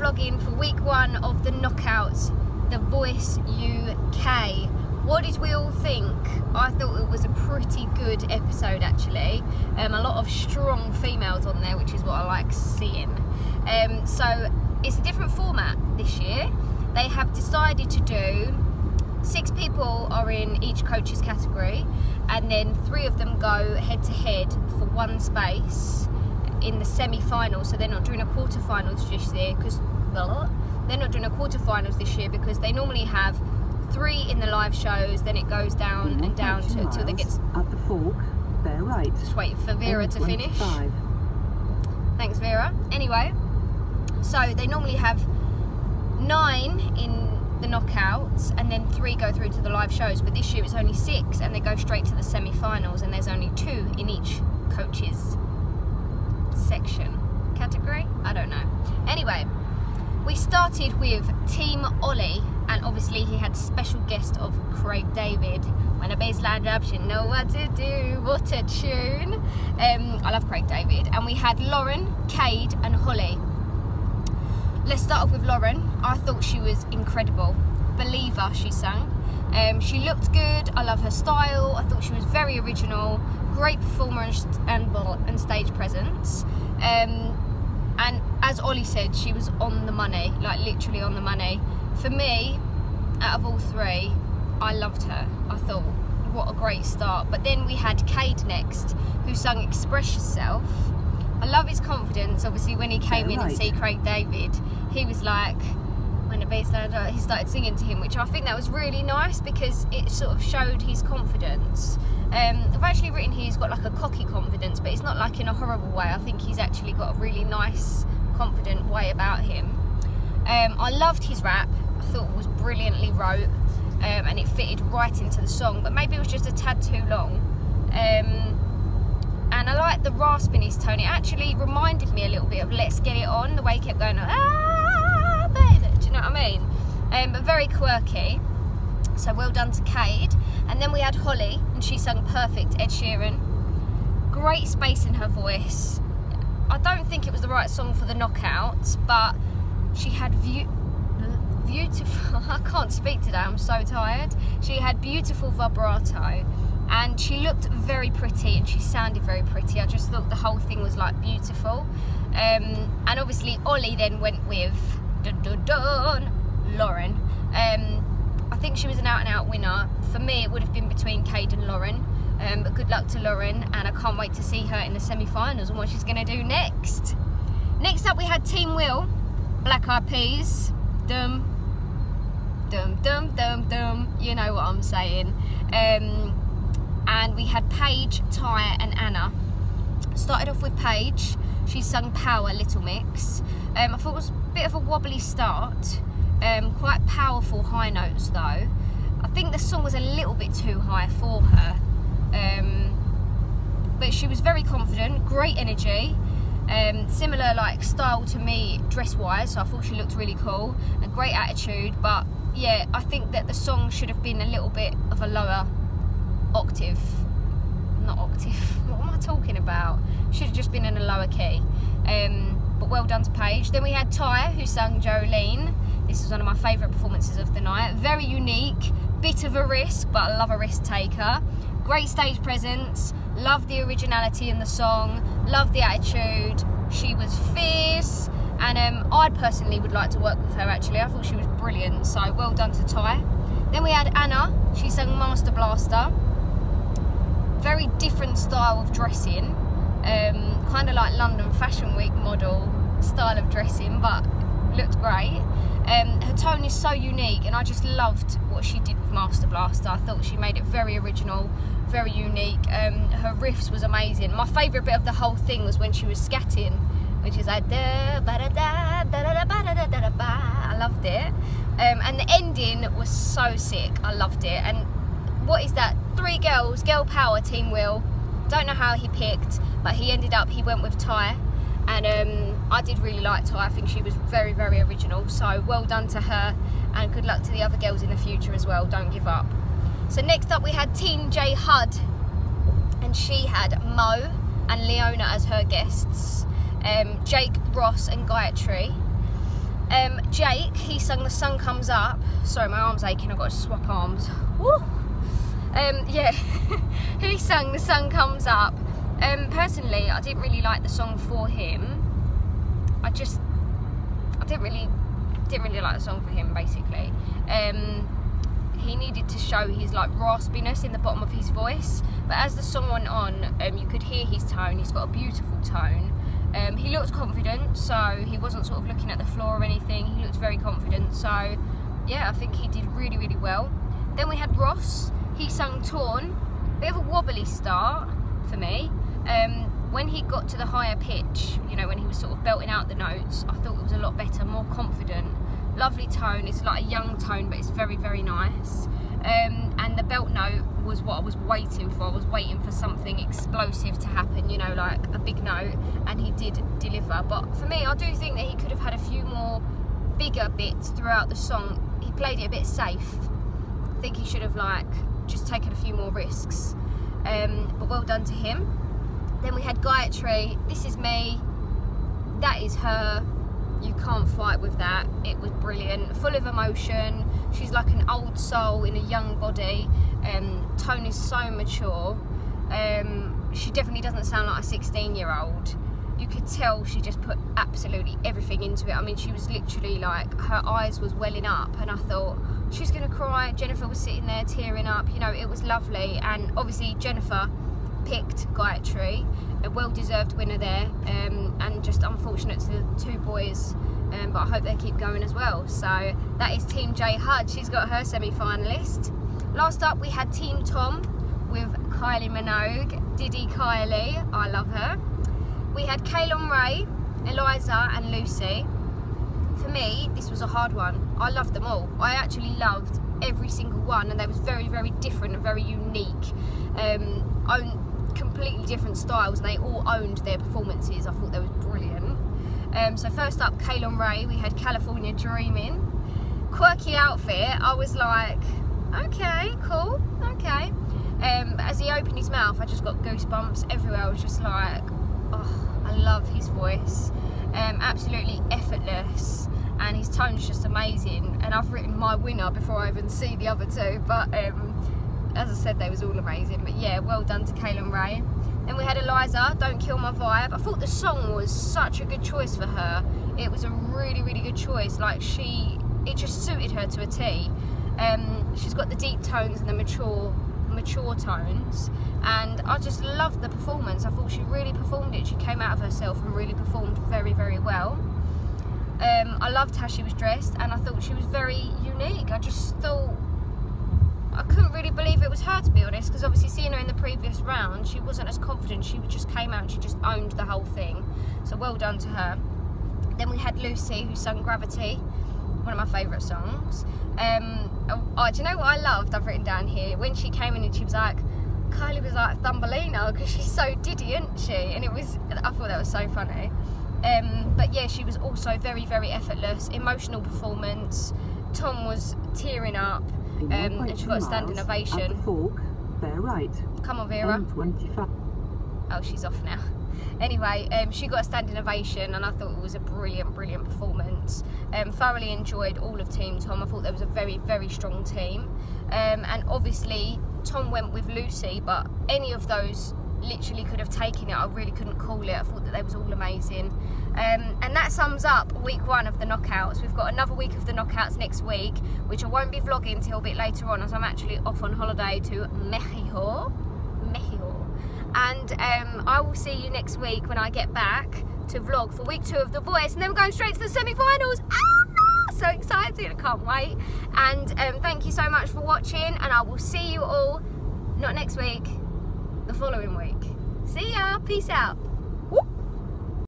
vlogging for week 1 of the Knockouts, The Voice UK. What did we all think? I thought it was a pretty good episode actually. A lot of strong females on there, which is what I like seeing. So it's a different format this year. They have decided to do 6 people are in each coach's category, and then 3 of them go head to head for 1 space in the semi-finals. So they're not doing a quarter-finals this year because they're not doing a quarter-finals this year because they normally have 3 in the live shows. Then it goes down and down until they get at the fork. Bear right. Just waiting for Vera to finish. Thanks, Vera. Anyway, so they normally have 9 in the knockouts and then 3 go through to the live shows, but this year it's only 6 and they go straight to the semi-finals, and there's only 2 in each coach's section category. I don't know. Anyway, we started with Team Ollie, and obviously he had special guest of Craig David. When a bassline drops, you know what to do. What a tune. I love Craig David. And we had Lauren, Cade and Holly. Let's start off with Lauren. I thought she was incredible. Believer, she sang. She looked good. I love her style. I thought she was very original. Great performer and stage presence. And as Ollie said, she was on the money, like literally on the money. For me, out of all 3, I loved her. I thought, what a great start. But then we had Cade next, who sung Express Yourself. I love his confidence. Obviously, when he came in and see Craig David, he was like, when the bass line, he started singing to him, which I think that was really nice because it sort of showed his confidence. I've actually written he's got like a cocky confidence, but it's not like in a horrible way. I think he's actually got a really nice, confident way about him. I loved his rap. I thought it was brilliantly wrote, and it fitted right into the song, but maybe it was just a tad too long. And I like the rasp in his tone. It actually reminded me a little bit of Let's Get It On, the way he kept going, ah, baby, do you know what I mean? But very quirky. So well done to Cade. And then we had Holly, and she sung Perfect, Ed Sheeran. Great space in her voice. I don't think it was the right song for the knockouts, but she had beautiful, I can't speak today, I'm so tired. She had beautiful vibrato, and she looked very pretty, and she sounded very pretty. I just thought the whole thing was like beautiful. And obviously Ollie then went with Lauren. I think she was an out-and-out winner. For me, it would have been between Cade and Lauren, but good luck to Lauren, and I can't wait to see her in the semi-finals and what she's going to do next. Next up, we had Team Will, Black Eyed Peas, dum, dum, dum, dum, dum, you know what I'm saying. And we had Paige, Ty and Anna. Started off with Paige. She sung Power, Little Mix. I thought it was a bit of a wobbly start. Quite powerful high notes though. I think the song was a little bit too high for her. But she was very confident, great energy. Similar like style to me dress wise, so I thought she looked really cool, a great attitude. But yeah, I think that the song should have been a little bit of a lower octave. Not octave, what am I talking about? Should have just been in a lower key. But well done to Paige. Then we had Ty, who sung Jolene. This was one of my favourite performances of the night. Very unique, bit of a risk, but I love a risk taker. Great stage presence, love the originality in the song, love the attitude. She was fierce, and I personally would like to work with her actually. I thought she was brilliant, so well done to Ty. Then we had Anna, she sang Master Blaster. Very different style of dressing, kind of like London Fashion Week model style of dressing, but looked great. Her tone is so unique, and I just loved what she did with Master Blaster. I thought she made it very original, very unique. Her riffs was amazing. My favourite bit of the whole thing was when she was scatting, which is like da ba da da da da ba da da da da ba. I loved it. And the ending was so sick. I loved it. And what is that? 3 girls, girl power, Team Will. Don't know how he picked, but he went with Ty. And I did really like Ty. I think she was very, very original. So well done to her, and good luck to the other girls in the future as well. Don't give up. So next up we had Team J Hud, and she had Mo and Leona as her guests. Jake, Ross and Gayatri. Jake, he sung The Sun Comes Up. Sorry, my arm's aching, I've got to swap arms. Woo! Yeah, he sung The Sun Comes Up. Personally, I didn't really like the song for him. I didn't really like the song for him, basically. He needed to show his like raspiness in the bottom of his voice, but as the song went on, you could hear his tone. He's got a beautiful tone. He looked confident, so he wasn't sort of looking at the floor or anything. He looked very confident, so yeah, I think he did really, really well. Then we had Ross. He sung Torn. Bit of a wobbly start for me. When he got to the higher pitch, you know, when he was sort of belting out the notes, I thought it was a lot better, more confident. Lovely tone. It's like a young tone, but it's very, very nice. And the belt note was what I was waiting for. I was waiting for something explosive to happen, you know, like a big note, and he did deliver. But for me, I do think that he could have had a few more bigger bits throughout the song. He played it a bit safe. I think he should have like just taken a few more risks. But well done to him. Then we had Gayatri. This is me, that is her. You can't fight with that. It was brilliant, full of emotion. She's like an old soul in a young body. Tone is so mature. She definitely doesn't sound like a 16-year-old. You could tell she just put absolutely everything into it. I mean, she was literally like, her eyes was welling up, and I thought she's gonna cry. Jennifer was sitting there tearing up, you know. It was lovely. And obviously Jennifer picked Gayatri, a well-deserved winner there, and just unfortunate to the two boys, but I hope they keep going as well. So that is Team J Hud. She's got her semi-finalist. Last up we had Team Tom with Kylie Minogue, Diddy Kylie, I love her. We had Kaylon Ray, Eliza and Lucy. For me, this was a hard one. I loved them all. I actually loved every single one, and they was very, very different and very unique. Completely different styles, and they all owned their performances. I thought they was brilliant. So first up, Kaylon Ray, we had California Dreamin'. Quirky outfit, I was like, okay, cool, okay. But as he opened his mouth, I just got goosebumps everywhere. I was just like, oh, I love his voice. Absolutely effortless, and his tone's just amazing. And I've written my winner before I even see the other two, but as I said, they was all amazing. But yeah, well done to Kaylon Ray. Then we had Eliza, Don't Kill My Vibe. I thought the song was such a good choice for her. It was a really, really good choice. Like, it just suited her to a T. She's got the deep tones and the mature tones, and I just loved the performance. I thought she really performed it. She came out of herself and really performed very, very well. I loved how she was dressed, and I thought she was very unique. I just thought, I couldn't really believe it was her, to be honest, because obviously seeing her in the previous round, she wasn't as confident. She just came out and she just owned the whole thing. So well done to her. Then we had Lucy, who sung Gravity, one of my favourite songs. Do you know what I loved? I've written down here, when she came in and she was like, Kylie was like Thumbelina, because she's so diddy, isn't she? And I thought that was so funny. But yeah, she was also very, very effortless, emotional performance. Tom was tearing up. And she got a standing ovation. Fork, bear right. Come on, Vera. 25. Oh, she's off now. Anyway, she got a standing ovation, and I thought it was a brilliant, brilliant performance. Thoroughly enjoyed all of Team Tom. I thought there was a very, very strong team. And obviously, Tom went with Lucy, but any of those literally could have taken it. I really couldn't call it. I thought that they was all amazing. And that sums up week 1 of the knockouts. We've got another week of the knockouts next week, which I won't be vlogging till a bit later on, as I'm actually off on holiday to Mexico. And I will see you next week when I get back to vlog for week 2 of The Voice, and then we're going straight to the semi-finals. So excited, I can't wait. And thank you so much for watching, and I will see you all, not next week, the following week. See ya, peace out.